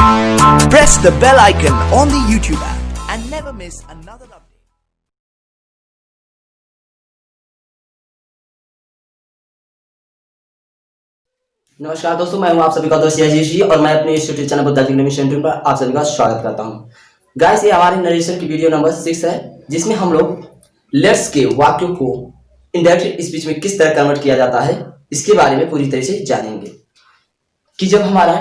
Press the bell icon on the YouTube app and never miss another update. नमस्कार दोस्तों, मैं हूं आप सभी का दोस्त यश जी और मैं अपने इस YouTube channel Buddha Jignesh centre पर आप सभी का स्वागत करता हूं। गाइस, ये हमारे नरेशन की वीडियो नंबर 6 है, जिसमें हम लोग लेट्स के वाक्यों को इनडायरेक्ट स्पीच में किस तरह कन्वर्ट किया जाता है इसके बारे में पूरी तरह से जानेंगे कि जब हमारा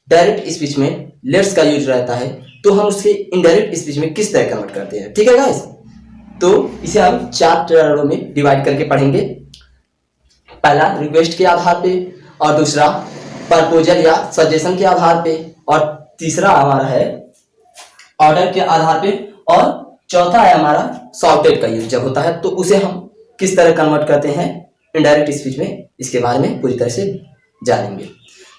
डायरेक्ट स्पीच में लेट्स का यूज रहता है तो हम उसके इनडायरेक्ट स्पीच में किस तरह कन्वर्ट करते हैं। ठीक है गाइस, तो इसे हम 4 चरणों में डिवाइड करके पढ़ेंगे। पहला रिक्वेस्ट के आधार पे, और दूसरा प्रपोजल या सजेशन के आधार पे, और तीसरा हमारा है ऑर्डर के आधार पे, और चौथा है हमारा सॉर्टेड का यूज जब होता है तो उसे हम किस तरह कन्वर्ट करते हैं इनडायरेक्ट स्पीच में, इसके बारे में पूरी तरह से जानेंगे।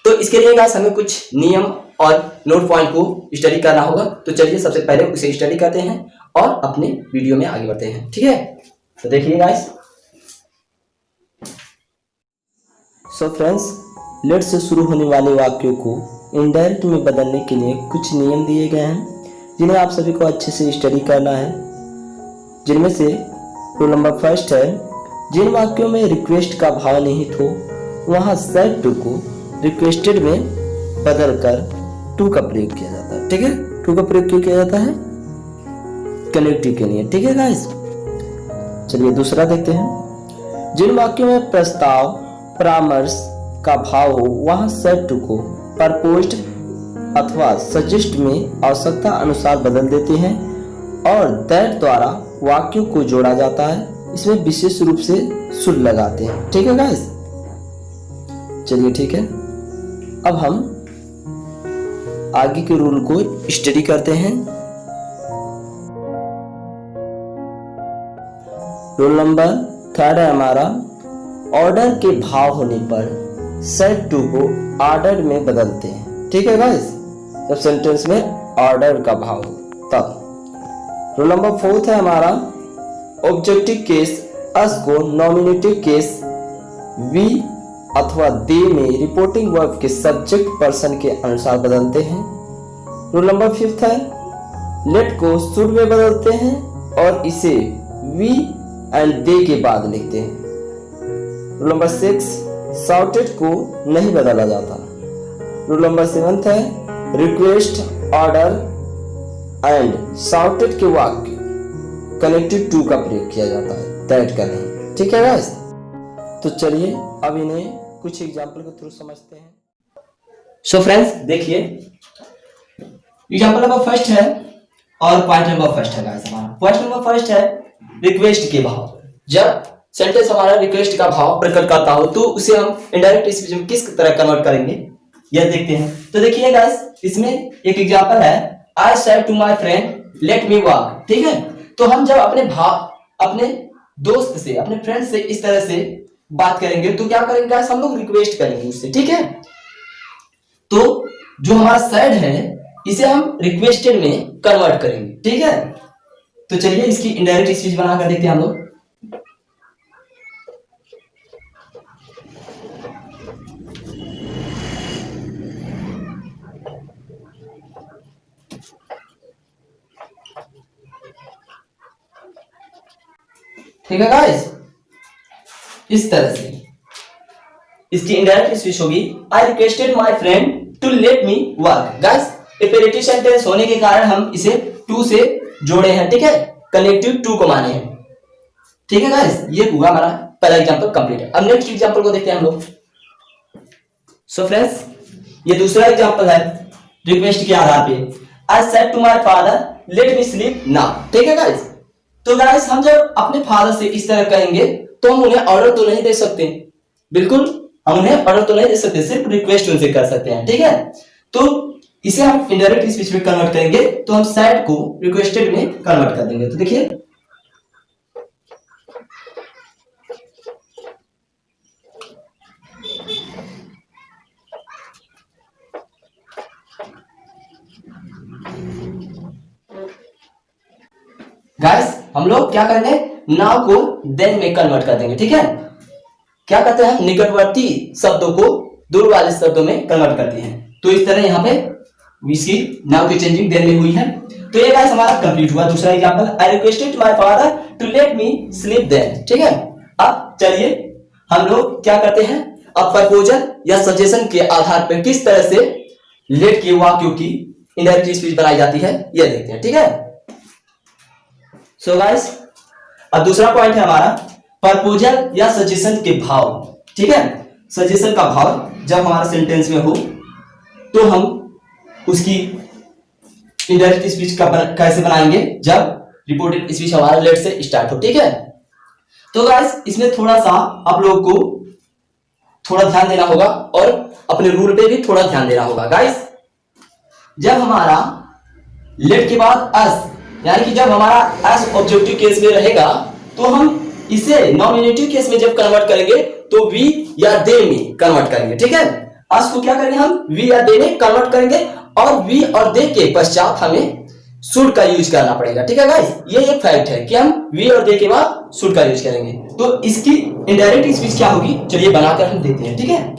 तो इसके लिए गाइस हमें कुछ नियम और नोट पॉइंट को स्टडी करना होगा। तो चलिए सबसे पहले उसे स्टडी करते हैं और अपने वीडियो में आगे बढ़ते हैं। ठीक है, तो देखिए guys. So friends, let's say शुरू होने वाले वाक्यों को इनडायरेक्ट में बदलने के लिए कुछ नियम दिए गए हैं जिन्हें आप सभी को अच्छे से स्टडी करना है। जिनमें से रूल नंबर फर्स्ट है, जिन वाक्यों में रिक्वेस्ट का भाव निहित हो वहां सेड टू को रिक्वेस्टेड में बदलकर टू का प्रयोग किया जाता है। ठीक है, टू का प्रयोग क्यों किया जाता है? कनेक्टिव के लिए। ठीक है गाइस, चलिए दूसरा देखते हैं। जिन वाक्यों में प्रस्ताव परामर्श का भाव हो वहां सेड टू को प्रपोज्ड अथवा सजेस्ट में आवश्यकता अनुसार बदल देते हैं और दैट द्वारा वाक्यों को जोड़ा जाता है। इसमें विशेष रूप से शुड लगाते हैं। ठीक है गाइस, चलिए ठीक है, अब हम आगे के रूल को स्टडी करते हैं। रूल नंबर थर्ड है हमारा, ऑर्डर के भाव होने पर सेड टू को ऑर्डर में बदलते हैं। ठीक है गाइस, जब सेंटेंस में ऑर्डर का भाव हो तब। रूल नंबर फोर्थ है हमारा, ऑब्जेक्टिव केस अस को नॉमिनेटिव केस वी अथवा दे में रिपोर्टिंग वर्ब के सब्जेक्ट पर्सन के अनुसार बदलते हैं। रूल नंबर फिफ्थ है, लेट को शुड में बदलते हैं और इसे वी एंड दे के बाद लिखते हैं। रूल नंबर 6, शॉर्टेड को नहीं बदला जाता। रूल नंबर 7 है, रिक्वेस्ट ऑर्डर एंड शॉर्टेड के वाक्य कनेक्टिव टू का प्रयोग किया जाता है, दैट का नहीं। ठीक है गाइस, तो चलिए अब इन्हें कुछ एग्जाम्पल के थ्रू समझते हैं। सो फ्रेंड्स देखिए, एग्जाम्पल नंबर फर्स्ट है और पॉइंट नंबर फर्स्ट है गाइस हमारा। पॉइंट नंबर फर्स्ट है रिक्वेस्ट के भाव। जब सेंटेंस हमारा रिक्वेस्ट का भाव प्रकट करता हो तो उसे हम इनडायरेक्ट स्पीच में किस तरह कन्वर्ट करेंगे यह देखते हैं। तो देखिए गाइस, इसमें एक एग्जांपल है, I said to my friend let me walk. ठीक है, तो हम जब अपने दोस्त से, अपने फ्रेंड से इस तरह से बात करेंगे तो क्या करेंगे गाइस, हम लोग रिक्वेस्ट करेंगे उससे। ठीक है, तो जो हमारा सेड है इसे हम रिक्वेस्टेड में कन्वर्ट करेंगे। ठीक है, तो चलिए इसकी इनडायरेक्ट स्पीच बनाकर देखते हैं हम लोग। ठीक है गाइस, इस तरह से इसकी इनडायरेक्ट स्पीच होगी, I requested my friend to let me work. Guys, imperative sentence होने के कारण हम इसे टू से जोड़े हैं। ठीक है, कनेक्टिव टू को माने हैं। ठीक है गाइस, ये हुआ हमारा पहला एग्जांपल कंप्लीट। अब नेक्स्ट एग्जांपल को देखते हैं हम लोग। सो फ्रेंड्स, ये दूसरा एग्जांपल है रिक्वेस्ट के आधार पे, I said to my father let me sleep now. ठीक है गाइस, तो गाइस हम जब अपने फादर से इस तरह कहेंगे तो हम उन्हें ऑर्डर तो नहीं दे सकते, बिल्कुल हम उन्हें ऑर्डर तो नहीं दे सकते, सिर्फ रिक्वेस्ट उनसे कर सकते हैं। ठीक है, तो इसे हम इनडायरेक्ट स्पीच में कन्वर्ट करेंगे तो हम सेड को रिक्वेस्टेड में कन्वर्ट कर देंगे। तो देखिए, गाइस हम लोग क्या करेंगे, नाउ को देन में कन्वर्ट कर देंगे। ठीक है, क्या करते हैं, निकटवर्ती शब्दों को दूर वाले शब्दों में कन्वर्ट करते हैं। तो इस तरह यहाँ पे इसकी नाउ की चेंजिंग देन में हुई है। तो ये गाइस हमारा कंप्लीट हुआ। दूसरा example, I requested my father to let me sleep then. ठीक है, अब चलिए हम लोग क्या करते हैं, अब प्रपोजल या सजेशन के आधार पर किस तरह से लेट के वाक्यों की इनडायरेक्ट स्पीच बनाई जाती है ये देखते हैं। ठीक है, सो गाइस अब दूसरा पॉइंट है हमारा प्रपोजल या सजेशन के भाव। ठीक है, सजेशन का भाव जब हमारा सेंटेंस में हो तो हम उसकी इनडायरेक्ट स्पीच का कैसे बनाएंगे, जब रिपोर्टेड स्पीच हमारा लेट से स्टार्ट हो। ठीक है, तो गाइस इसमें थोड़ा सा आप लोग को थोड़ा ध्यान देना होगा और अपने रूल पे भी थोड़ा ध्यान देना होगा। गाइस जब हमारा लेट के बाद अस, यानी कि जब हमारा अस ऑब्जेक्टिव केस में रहेगा तो हम इसे नॉमिनेटिव केस में जब कन्वर्ट करेंगे तो वी या दे में कन्वर्ट करेंगे। ठीक है, अस को क्या करेंगे हम वी या दे में कन्वर्ट करेंगे और वी और दे के पश्चात हमें शुड का यूज करना पड़ेगा। ठीक है गाइस, ये एक फैक्ट है कि हम वी और दे के बाद शुड का यूज करेंगे। तो इसकी इनडायरेक्ट स्पीच क्या होगी, चलिए बनाकर हम देखते हैं। ठीक है,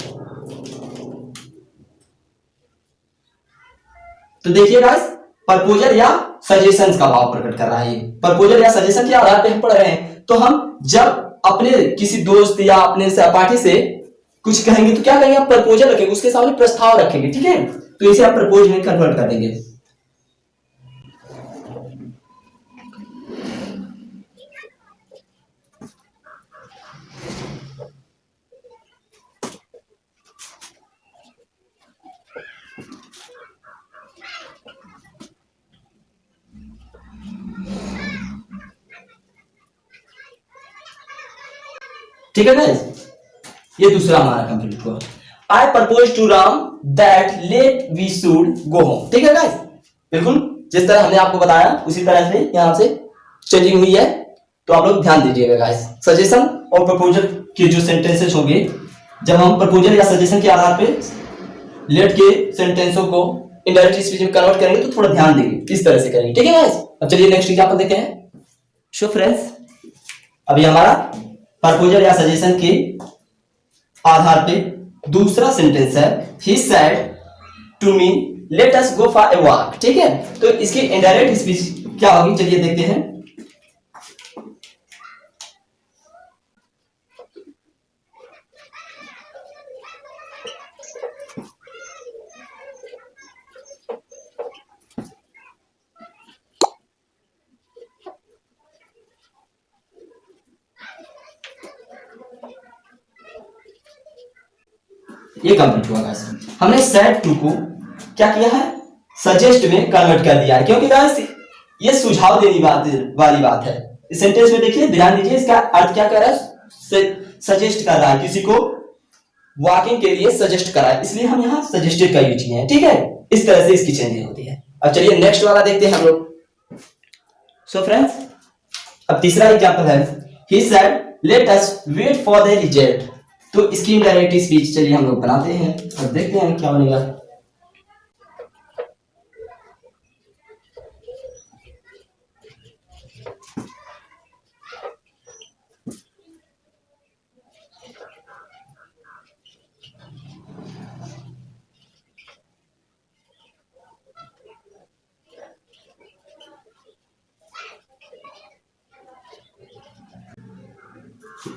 तो देखिए गाइस प्रपोजल या सजेशंस का भाव प्रकट कर रहा है। प्रपोजल या सजेशन के आधार पर हम पढ़ रहे हैं, तो हम जब अपने किसी दोस्त या अपने सहपाठी से कुछ कहेंगे तो क्या कहेंगे, आप प्रपोजल रखेंगे, उसके सामने प्रस्ताव रखेंगे। ठीक है, तो इसे आप प्रपोज में कन्वर्ट कर देंगे। ठीक है गाइस, ये दूसरा हमारा कंप्लीट हुआ। I propose to Ram that let we should go home. ठीक है गाइस, बिल्कुल जिस तरह हमने आपको बताया उसी तरह से यहां से चेंजिंग हुई है, तो आप लोग ध्यान दीजिएगा गाइस। सजेशन और प्रपोजल के जो सेंटेंसेस होंगे, जब हम प्रपोजल या सजेशन के आधार पे लेट के सेंटेंसों को इनडायरेक्ट स्पीच में कन्वर्ट करेंगे तो थोड़ा ध्यान देंगे, इस तरह से करेंगे। ठीक है गाइस, अब चलिए नेक्स्ट एग्जांपल देखते हैं। सो फ्रेंड्स अभी हमारा प्रपोजल या सजेशन के आधार पे दूसरा सेंटेंस है, he said to me let us go for a walk. ठीक है, तो इसकी इनडायरेक्ट स्पीच क्या होगी, चलिए देखते हैं। ये कंप्लीट हुआ गाइस। हमने सेड टू को क्या किया है, सजेस्ट में कन्वर्ट कर दिया है, क्योंकि गाइस ये सुझाव देने वाली बात है। इस सेंटेंस में देखिए, ध्यान दीजिए, इसका अर्थ क्या कर रहा है, सजेस्ट कर रहा है, किसी को वॉकिंग के लिए सजेस्ट कर रहा है, इसलिए हम यहाँ सजेस्टेड का यूज किए हैं। ठीक है, इस तरह से इसकी चेंजिंग होती है। अब चलिए नेक्स्ट वाला देखते हैं हम लोग। सो फ्रेंड्स अब तीसरा एग्जांपल है, he said let us wait for the result. तो इसकी इनडायरेक्ट स्पीच चलिए हम लोग बनाते हैं और देखते हैं क्या बनेगा।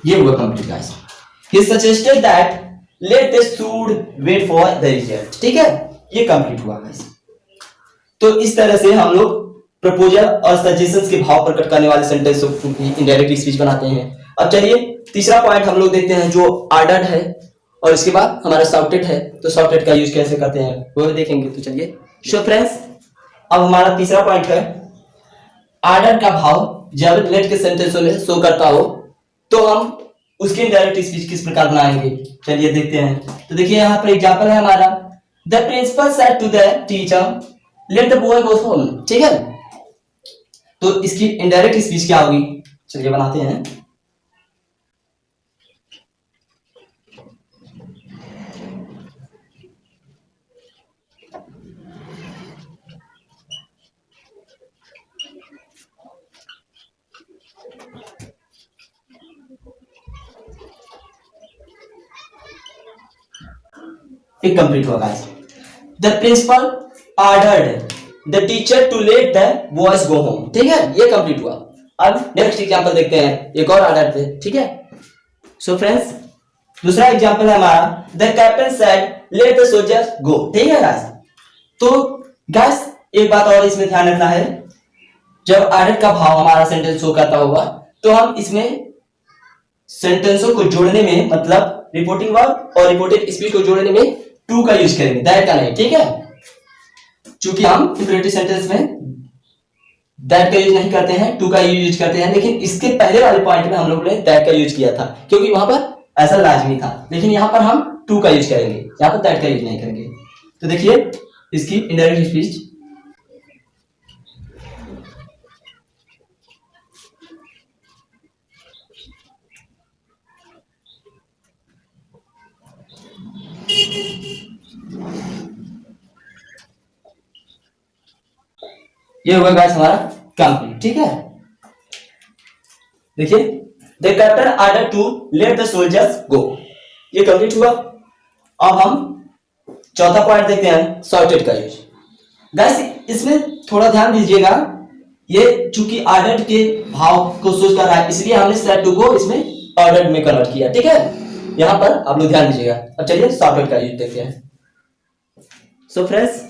ये हुआ complete guys. He suggested that let the should wait for the result। ठीक है, ये कंप्लीट हुआ गाइस। तो इस तरह से हम लोग प्रपोजल और सजेशंस के भाव प्रकट करने वाले सेंटेंसों की इनडायरेक्ट स्पीच बनाते हैं। अब चलिए तीसरा पॉइंट हम लोग देखते हैं, जो ऑर्डर्ड है और इसके बाद हमारा सॉर्टेड है। तो सॉर्टेड का यूज कैसे करते हैं वो देखेंगे। तो चलिए सो फ्रेंड्स अब हमारा तीसरा पॉइंट है, ऑर्डर का भाव जब लेट के सेंटेंसों में शो करता हो तो हम उसकी इनडायरेक्ट स्पीच किस प्रकार बनाएंगे, चलिए देखते हैं। तो देखिए यहाँ पर एग्जांपल है हमारा, the principal said to the teacher let the boy go home. ठीक है, तो इसकी इनडायरेक्ट स्पीच क्या होगी, चलिए बनाते हैं। एक कंप्लीट हुआ guys. The principal ordered the teacher to let the boys go home. ठीक है, ये कंप्लीट हुआ। अब नेक्स्ट एग्जांपल देखते हैं, एक और ऑर्डर थे। ठीक है, सो फ्रेंड्स दूसरा एग्जांपल है हमारा, the captain said let the soldiers go. ठीक है गाइस, तो गाइस एक बात और इसमें ध्यान रखना है, जब ऑर्डर का भाव हमारा सेंटेंस शो करता होगा तो हम इसमें सेंटेंसों को जोड़ने में, मतलब रिपोर्टिंग वर्ब और रिपोर्टेड स्पीच को जोड़ने में टू का यूज करेंगे, दैट का नहीं। ठीक है, चूंकि हम इंपेरेटिव सेंटेंस में दैट का यूज नहीं करते हैं, टू का यूज करते हैं, लेकिन इसके पहले वाले पॉइंट में हम लोग ने दैट का यूज किया था क्योंकि वहां पर ऐसा लाजमी था, लेकिन यहां पर हम टू का यूज करेंगे, यहां पर दैट का यूज नहीं करेंगे। तो देखिए इसकी इनडायरेक्ट स्पीच, ये होगा गाइस हमारा कंप्लीट। ठीक है, देखिए the captain order to let the soldiers go, ये कंप्लीट हुआ। अब हम चौथा पॉइंट देखते हैं, सॉर्टेड का यूज। गाइस इसमें थोड़ा ध्यान दीजिएगा, ये चूंकि ऑर्डर के भाव को सोच कर रहा है इसलिए हमने सेड टू गो इसमें ऑर्डर में कन्वर्ट किया। ठीक है, यहां पर आप लोग ध्यान दीजिएगा। अब चलिए सॉर्टेड का यूज देखते हैं। सो फ्रेंड्स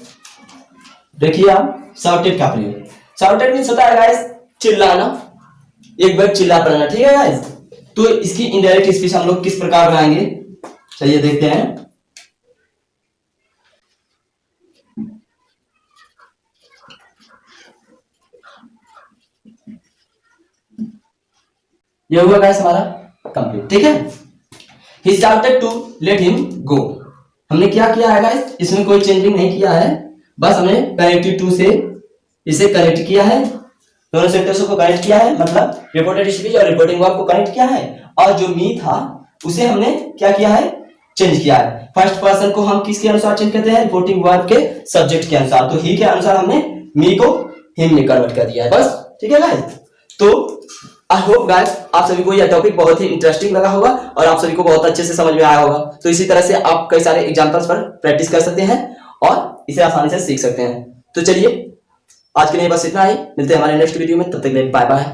देखिए आप शाउटेड का प्रयोग, शाउटेड मींस होता है गाइस चिल्लाना, एक बार चिल्ला पड़ना। ठीक है गाइस, तो इसकी इनडायरेक्ट स्पीच हम लोग किस प्रकार बनाएंगे, चलिए देखते हैं। ये हुआ गाइस हमारा कंप्लीट। ठीक है, he shouted to let him go, हमने क्या किया है गाइस, इसमें कोई चेंजिंग नहीं किया है, बस हमने कनेक्टिव टू से इसे कनेक्ट किया है, दोनों सेंटेंसों को कनेक्ट किया है, मतलब रिपोर्टेड स्पीच और रिपोर्टिंग वर्ब को कनेक्ट किया है, और जो मी था उसे हमने क्या किया है, चेंज किया है। फर्स्ट पर्सन को हम किसके अनुसार चेंज करते हैं, रिपोर्टिंग वर्ब के सब्जेक्ट के अनुसार, तो ही के अनुसार हमने मी को हिम में कन्वर्ट कर दिया है बस। ठीक है गाइस, तो आई होप गाइस आप सभी को यह टॉपिक बहुत ही इंटरेस्टिंग लगा होगा और आप सभी को बहुत अच्छे से समझ में आया होगा। तो इसी तरह से आप कई सारे एग्जांपल्स पर प्रैक्टिस कर सकते हैं और इसे आसानी से सीख सकते हैं। तो चलिए आज के लिए बस इतना ही, मिलते हैं हमारे नेक्स्ट वीडियो में, तब तक के लिए बाय बाय।